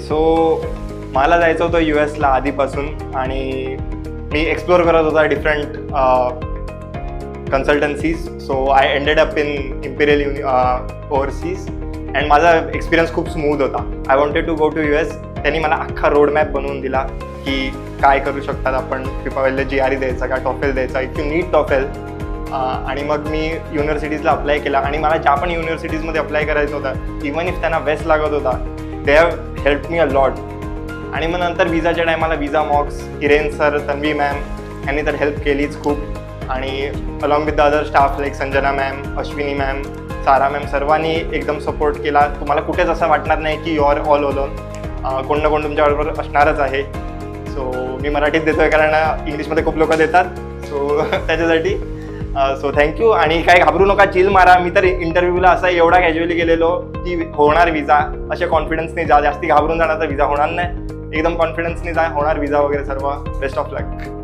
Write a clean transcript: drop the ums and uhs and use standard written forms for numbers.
So मला जायचं होतं US ला आधीपासून आणि मी एक्सप्लोअर करत होता different consultancies. So I ended up in imperial overseas and माझा एक्सपिरियन्स खूप स्मूथ होता. I wanted to go to US. त्यांनी मला अख्खा रोड मॅप बनवून दिला की काय करू शकतात आपण. पहिलं GRE द्यायचा का टॉफेल द्यायचा, इफ यू नीड टॉफेल. आणि मग मी युनिव्हर्सिटीजला अप्लाय केला आणि मला ज्या पण युनिव्हर्सिटीजमध्ये अप्लाय करायचं होतं, इवन इफ त्यांना बेस्ट लागत होता, they have help me a lot. आणि मग नंतर विजाच्या टायमाला visa mocks, Hiren sir, Tanvi ma'am यांनी तर हेल्प केलीच खूप. आणि along with the other staff like Sanjana ma'am, Ashwini ma'am, Sara ma'am, सर्वांनी एकदम सपोर्ट केला. तुम्हाला कुठेच असं वाटणार नाही की यू आर ऑल ओलोन. कोण ना कोण तुमच्याबरोबर असणारच आहे. सो मी मराठीत देतो आहे कारण इंग्लिशमध्ये खूप लोक देतात. सो त्याच्यासाठी सो थँक्यू. आणि काय घाबरू नका, चिल मारा. मी तर इंटरव्ह्यूला असा एवढा कॅज्युअली गेलेलो की होणार विजा, अशा कॉन्फिडन्सने जा. जास्ती घाबरून जाणार तर विजा होणार नाही. एकदम कॉन्फिडन्सने जा, होणार विजा वगैरे सर्व. Best of luck.